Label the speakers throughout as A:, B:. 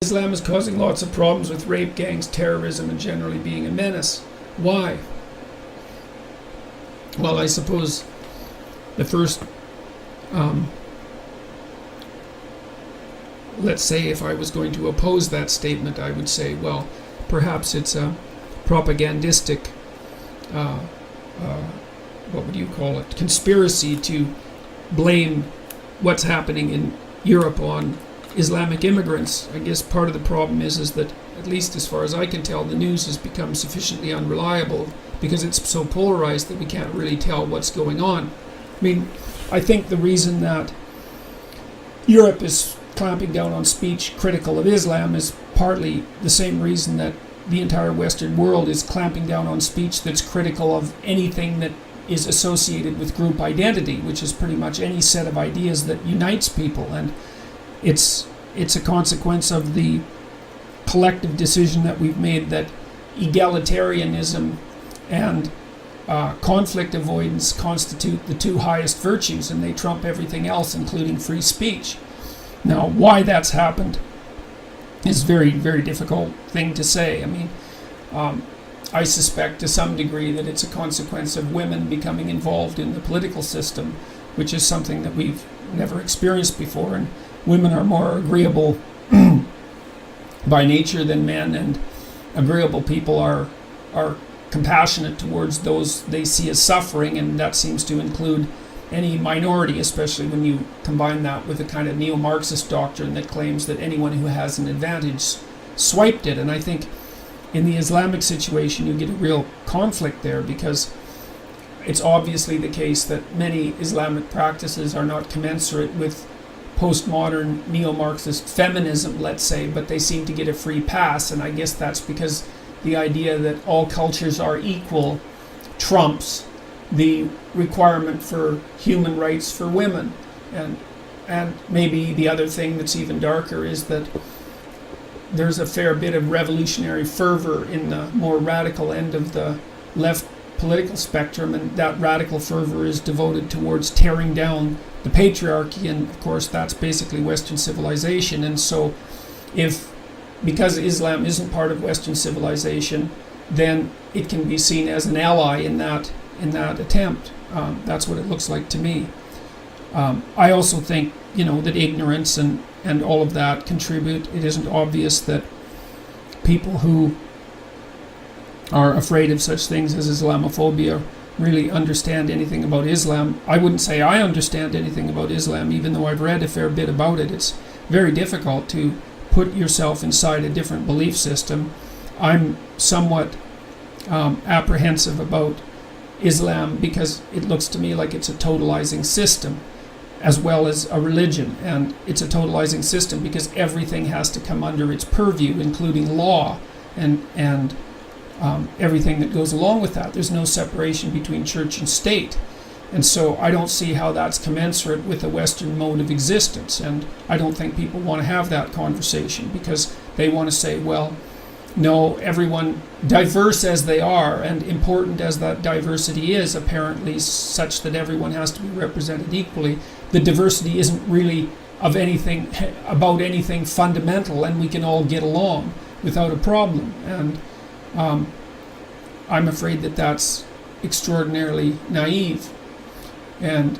A: Islam is causing lots of problems with rape, gangs, terrorism, and generally being a menace. Why? Well, I suppose the first, let's say if I was going to oppose that statement, I would say, well, perhaps it's a propagandistic, what would you call it, conspiracy to blame what's happening in Europe on Islamic immigrants. I guess part of the problem is that, at least as far as I can tell, the news has become sufficiently unreliable because it's so polarized that we can't really tell what's going on. I mean, I think the reason that Europe is clamping down on speech critical of Islam is partly the same reason that the entire Western world is clamping down on speech that's critical of anything that is associated with group identity, which is pretty much any set of ideas that unites people. And it's a consequence of the collective decision that we've made that egalitarianism and conflict avoidance constitute the two highest virtues, and they trump everything else, including free speech. Now, why that's happened is very, very difficult thing to say. I mean, I suspect to some degree that it's a consequence of women becoming involved in the political system, which is something that we've never experienced before. And women are more agreeable by nature than men, and agreeable people are compassionate towards those they see as suffering, and that seems to include any minority, especially when you combine that with a kind of neo-Marxist doctrine that claims that anyone who has an advantage swiped it. And I think in the Islamic situation you get a real conflict there, because it's obviously the case that many Islamic practices are not commensurate with postmodern neo-Marxist feminism, let's say, but they seem to get a free pass. And I guess that's because the idea that all cultures are equal trumps the requirement for human rights for women. And maybe the other thing that's even darker is that there's a fair bit of revolutionary fervor in the more radical end of the left political spectrum, and that radical fervor is devoted towards tearing down the patriarchy, and of course that's basically Western civilization. And so because Islam isn't part of Western civilization, then it can be seen as an ally in that attempt. That's what it looks like to me. I also think, that ignorance and all of that contribute. It isn't obvious that people who are afraid of such things as Islamophobia really understand anything about Islam. I wouldn't say I understand anything about Islam, even though I've read a fair bit about it. It's very difficult to put yourself inside a different belief system. I'm somewhat apprehensive about Islam because it looks to me like it's a totalizing system as well as a religion. And it's a totalizing system because everything has to come under its purview, including law and everything that goes along with that. There's no separation between church and state. And so I don't see how that's commensurate with a Western mode of existence. And I don't think people want to have that conversation because they want to say, well, no, everyone, diverse as they are and important as that diversity is, apparently such that everyone has to be represented equally, the diversity isn't really about anything fundamental, and we can all get along without a problem. And I'm afraid that that's extraordinarily naive. And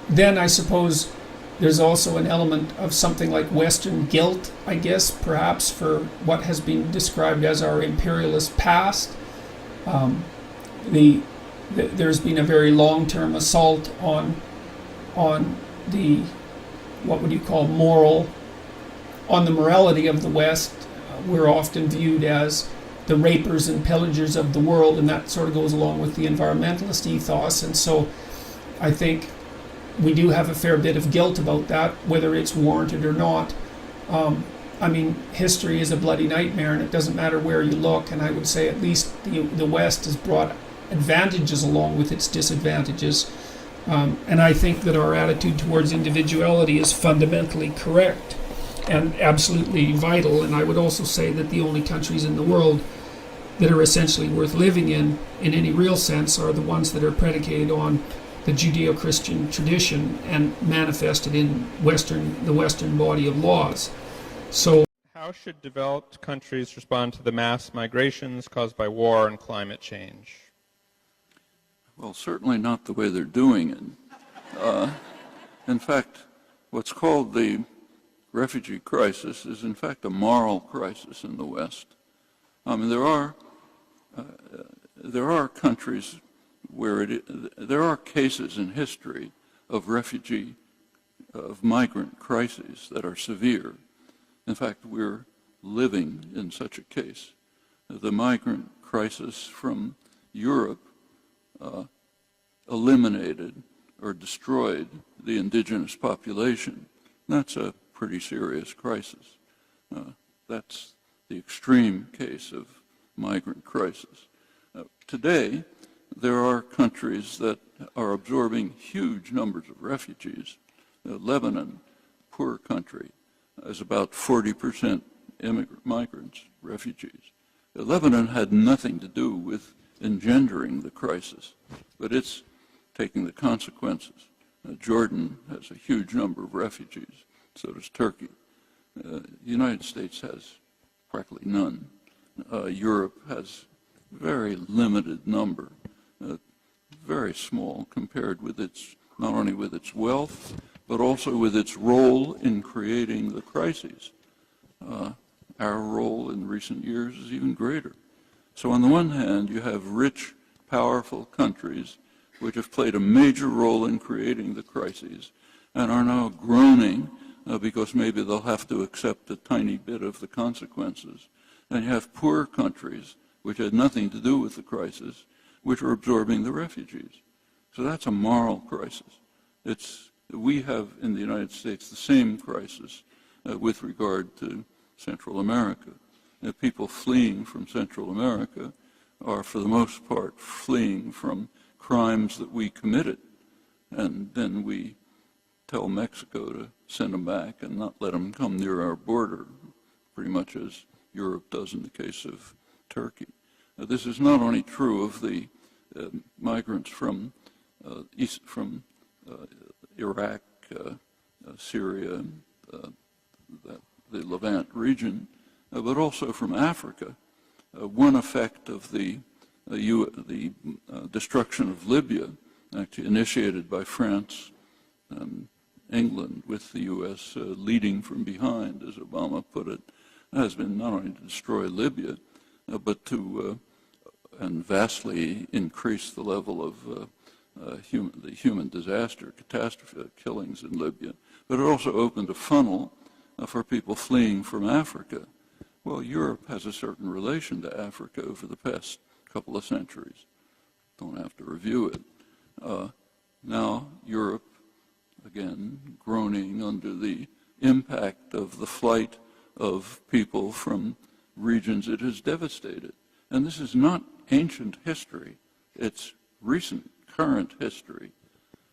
A: then I suppose there's also an element of something like Western guilt, I guess, perhaps, for what has been described as our imperialist past. There's been a very long-term assault on the, what would you call, on the morality of the West. We're often viewed as the rapers and pillagers of the world, and that sort of goes along with the environmentalist ethos. And so I think we do have a fair bit of guilt about that, whether it's warranted or not. History is a bloody nightmare, and it doesn't matter where you look. And I would say at least the West has brought advantages along with its disadvantages. And I think that our attitude towards individuality is fundamentally correct and absolutely vital. And I would also say that the only countries in the world that are essentially worth living in any real sense, are the ones that are predicated on the Judeo-Christian tradition and manifested in the Western body of laws. So
B: how How should developed countries respond to the mass migrations caused by war and climate change?
C: Well, certainly not the way they're doing it. In fact, what's called the refugee crisis is in fact a moral crisis in the West. I mean, there are countries where there are cases in history of migrant crises that are severe. In fact, we're living in such a case. The migrant crisis from Europe eliminated or destroyed the indigenous population. That's a pretty serious crisis. That's the extreme case of migrant crisis. Today, there are countries that are absorbing huge numbers of refugees. Lebanon, poor country, is about 40% migrants, refugees. Lebanon had nothing to do with engendering the crisis, but it's taking the consequences. Jordan has a huge number of refugees, so does Turkey. The United States has practically none. Europe has very limited number, very small compared with not only with its wealth, but also with its role in creating the crises. Our role in recent years is even greater. So on the one hand, you have rich, powerful countries which have played a major role in creating the crises and are now groaning because maybe they'll have to accept a tiny bit of the consequences. And you have poor countries which had nothing to do with the crisis, which are absorbing the refugees. So that's a moral crisis. We have in the United States the same crisis with regard to Central America. People fleeing from Central America are, for the most part, fleeing from crimes that we committed. And then we tell Mexico to send them back and not let them come near our border, pretty much as Europe does in the case of Turkey. This is not only true of the migrants from Iraq, Syria, the Levant region, but also from Africa. One effect of the destruction of Libya, actually initiated by France and England, with the U.S. Leading from behind, as Obama put it, has been not only to destroy Libya, but to and vastly increase the level of the human disaster, catastrophe killings in Libya, but it also opened a funnel for people fleeing from Africa. Well, Europe has a certain relation to Africa over the past couple of centuries. Don't have to review it. Now Europe, again, groaning under the impact of the flight of people from regions it has devastated. And this is not ancient history. It's recent, current history.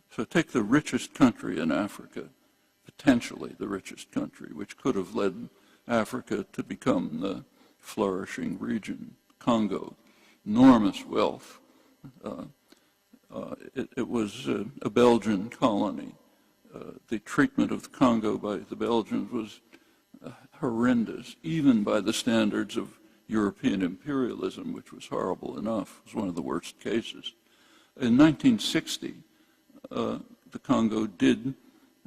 C: So take the richest country in Africa, potentially the richest country, which could have led Africa to become the flourishing region, Congo, enormous wealth. It was a Belgian colony. The treatment of the Congo by the Belgians was horrendous, even by the standards of European imperialism, which was horrible enough. It was one of the worst cases. In 1960, the Congo did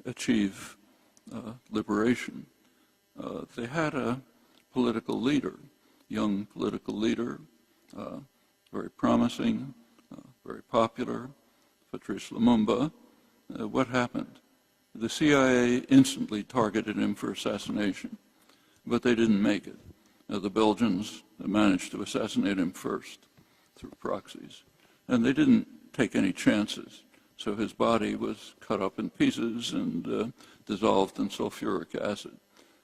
C: achieve liberation. They had a political leader, young political leader, very promising, very popular, Patrice Lumumba. What happened? The CIA instantly targeted him for assassination, but they didn't make it. The Belgians managed to assassinate him first through proxies, and they didn't take any chances. So his body was cut up in pieces and dissolved in sulfuric acid.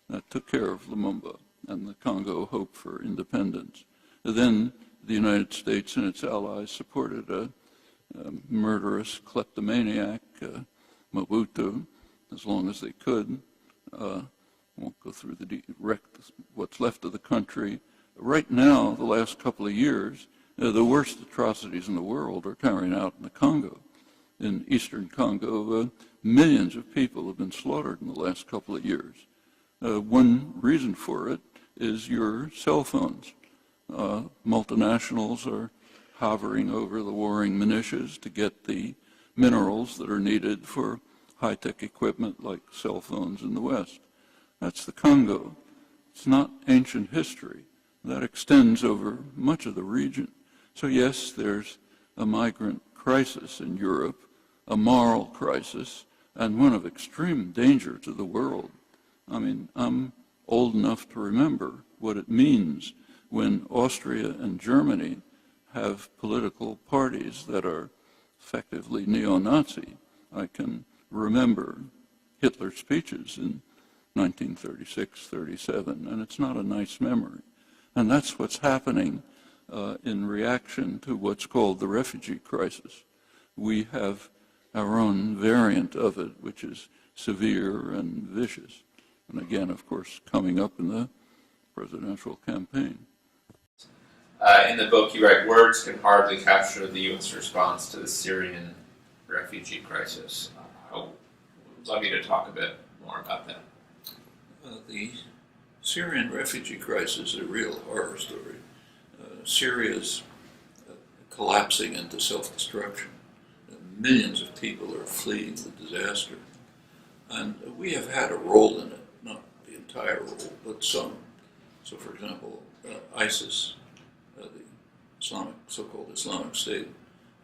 C: That took care of Lumumba, and the Congo hoped for independence. Then the United States and its allies supported a murderous kleptomaniac, Mobutu, as long as they could. Won't go through what's left of the country. Right now, the last couple of years, the worst atrocities in the world are carried out in the Congo. In eastern Congo, millions of people have been slaughtered in the last couple of years. One reason for it is your cell phones. Multinationals are hovering over the warring militias to get the minerals that are needed for high-tech equipment like cell phones in the West. That's the Congo. It's not ancient history. That extends over much of the region. So yes, there's a migrant crisis in Europe, a moral crisis, and one of extreme danger to the world. I mean, I'm old enough to remember what it means when Austria and Germany have political parties that are effectively neo-Nazi. I can remember Hitler's speeches in 1936, 37, and it's not a nice memory. And that's what's happening in reaction to what's called the refugee crisis. We have our own variant of it, which is severe and vicious. And again, of course, coming up in the presidential campaign.
D: In the book, you write, words can hardly capture the U.S. response to the Syrian refugee crisis. I would love you to talk a bit more about that.
C: The Syrian refugee crisis is a real horror story. Syria's collapsing into self-destruction. Millions of people are fleeing the disaster. And we have had a role in it, not the entire role, but some. So, for example, ISIS, the so-called Islamic State,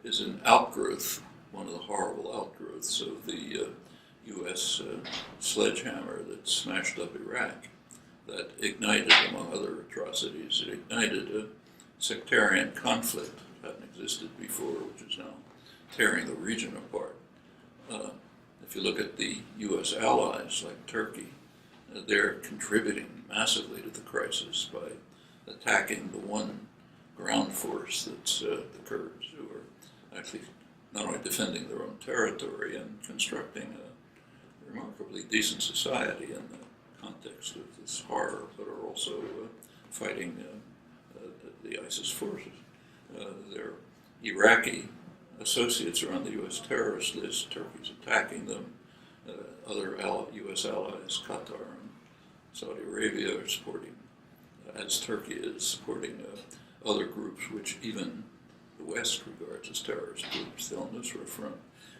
C: is an outgrowth, one of the horrible outgrowths of the U.S. Sledgehammer that smashed up Iraq, that ignited, among other atrocities, it ignited a sectarian conflict that hadn't existed before, which is now tearing the region apart. If you look at the U.S. allies, like Turkey, they're contributing massively to the crisis by attacking the one ground force that's the Kurds, who are actually not only defending their own territory and constructing a remarkably decent society in the context of this horror, but are also fighting the ISIS forces. Their Iraqi associates are on the U.S. terrorist list. Turkey's attacking them. Other U.S. allies, Qatar and Saudi Arabia, are supporting, as Turkey is supporting other groups which even the West regards as terrorist groups, the al-Nusra Front.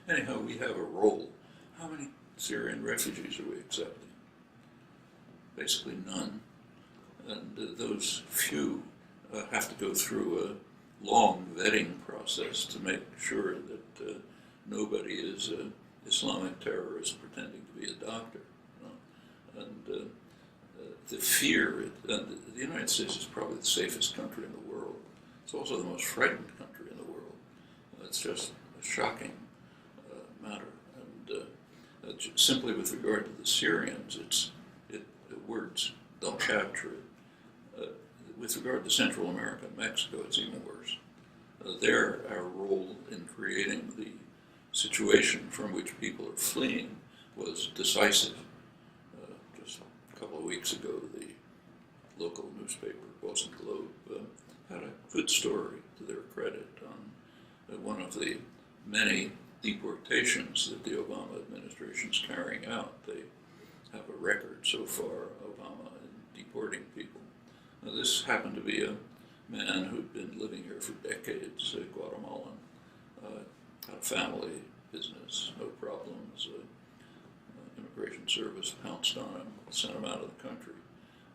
C: Anyhow, we have a role. How many Syrian refugees are we accepting? Basically none. And those few have to go through a long vetting process to make sure that nobody is an Islamic terrorist pretending to be a doctor. And the fear, and the United States is probably the safest country in the world. It's also the most frightened country in the world. It's just a shocking matter. And simply with regard to the Syrians, the words don't capture it. With regard to Central America and Mexico, it's even worse. There, our role in creating the situation from which people are fleeing was decisive. Just a couple of weeks ago, the local newspaper, Boston Globe, had a good story to their credit on one of the many deportations that the Obama administration is carrying out. They have a record so far, Obama, in deporting people. Now, this happened to be a man who'd been living here for decades, a Guatemalan, had a family, business, no problems. Immigration Service pounced on him, sent him out of the country.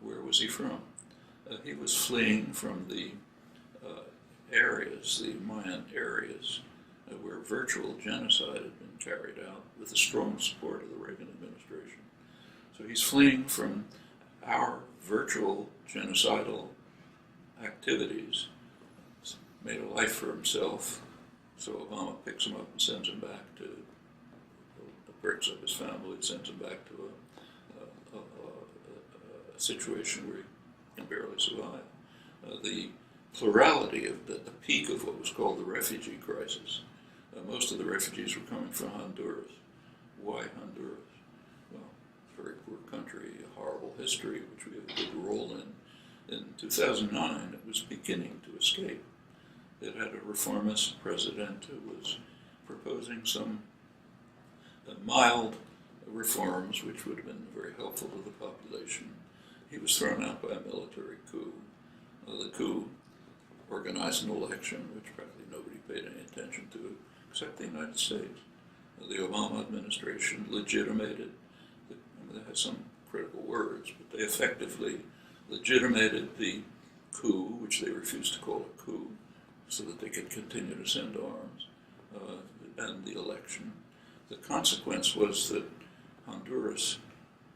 C: Where was he from? He was fleeing from the areas, the Mayan areas, where virtual genocide had been carried out with the strong support of the Reagan administration. So he's fleeing from our virtual genocidal activities, made a life for himself, so Obama picks him up and sends him back to, breaks up his family, sends him back to a situation where he can barely survive. The plurality of the peak of what was called the refugee crisis, most of the refugees were coming from Honduras. Why Honduras? Well, it's a very poor country, a horrible history, which we have a big role in. In 2009, it was beginning to escape. It had a reformist president who was proposing some mild reforms which would have been very helpful to the population. he was thrown out by a military coup. The coup organized an election which practically nobody paid any attention to except the United States. The Obama administration legitimated, that has some critical words, but they effectively legitimated the coup, which they refused to call a coup, so that they could continue to send arms, and the election. The consequence was that Honduras,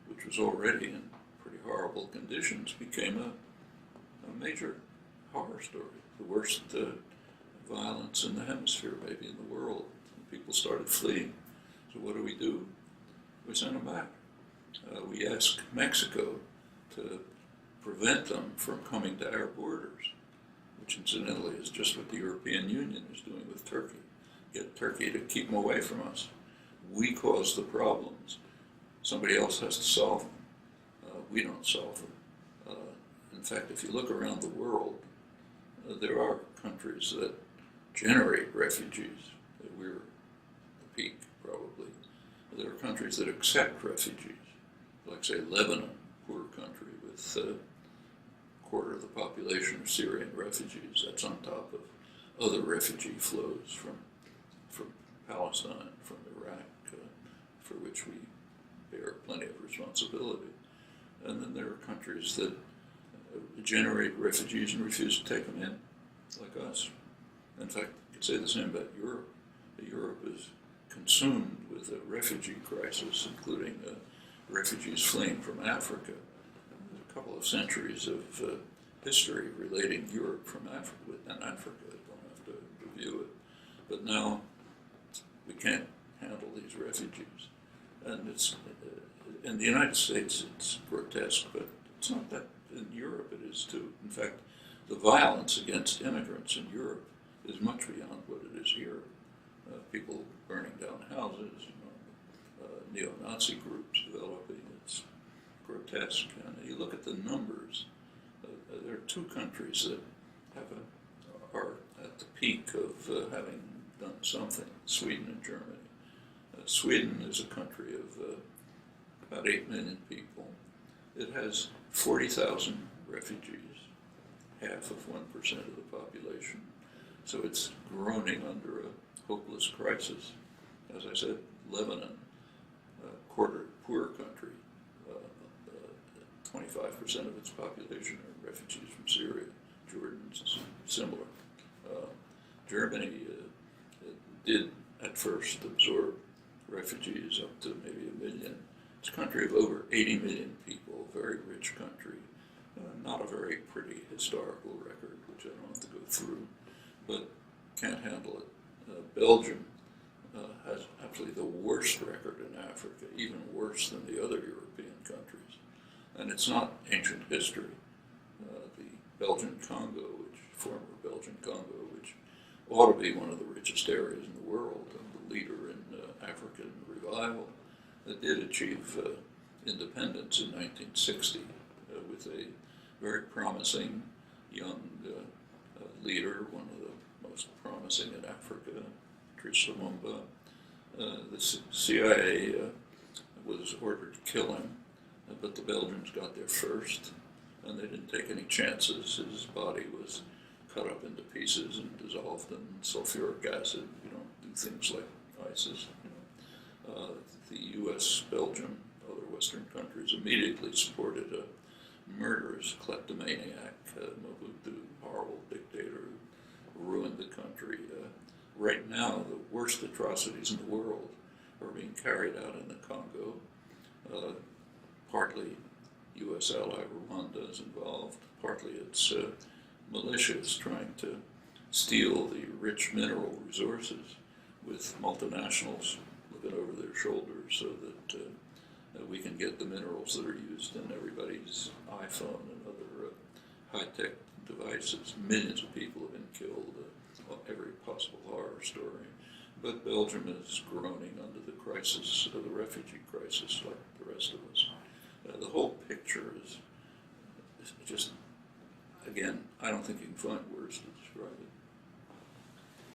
C: which was already in pretty horrible conditions, became a major horror story, the worst violence in the hemisphere, maybe in the world. People started fleeing. So what do? We send them back. We ask Mexico to prevent them from coming to our borders, which incidentally is just what the European Union is doing with Turkey. Get Turkey to keep them away from us. We cause the problems. Somebody else has to solve them. We don't solve them. In fact, if you look around the world, there are countries that generate refugees. We're the peak, probably. There are countries that accept refugees, like, say, Lebanon, poor country with a quarter of the population of Syrian refugees. That's on top of other refugee flows from Palestine, from Iraq, for which we bear plenty of responsibility. And then there are countries that generate refugees and refuse to take them in, like us. In fact, you could say the same about Europe. Europe is consumed with a refugee crisis, including refugees fleeing from Africa. There's a couple of centuries of history relating Europe from Africa and Africa. I don't have to review it. But now we can't handle these refugees. And it's in the United States, it's grotesque, but it's not that. In Europe, it is too. In fact, the violence against immigrants in Europe is much beyond what it is here. People burning down houses, neo-Nazi groups developing. It's grotesque. And you look at the numbers. There are two countries that are at the peak of having done something: Sweden and Germany. Sweden is a country of about 8 million people. It has 40,000 refugees, half of 1% of the population. So it's groaning under a hopeless crisis. As I said, Lebanon, quarter poor country, 25% of its population are refugees from Syria. Jordan's similar. Germany did at first absorb refugees up to maybe 1 million. It's a country of over 80 million people, a very rich country, not a very pretty historical record, which I don't have to go through, but can't handle it. Belgium has absolutely the worst record in Africa, even worse than the other European countries. And it's not ancient history. The Belgian Congo, former Belgian Congo, which ought to be one of the richest areas in the world, and the leader in African revival, did achieve independence in 1960 with a very promising young leader, one of the most promising in Africa, Patrice Lumumba. The CIA was ordered to kill him, but the Belgians got there first, and they didn't take any chances. His body was cut up into pieces and dissolved in sulfuric acid. You don't do things like ISIS. The U.S., Belgium, other Western countries immediately supported a murderous kleptomaniac, Mobutu, horrible dictator who ruined the country. Right now, the worst atrocities in the world are being carried out in the Congo. Partly U.S. ally Rwanda is involved, partly it's militias trying to steal the rich mineral resources with multinationals looking over their shoulders so that we can get the minerals that are used in everybody's iPhone and other high-tech devices. Millions of people have been killed, every possible horror story. But Belgium is groaning under the crisis, the refugee crisis, like the rest of us. The whole picture is just, again, I don't think you can find words to describe it.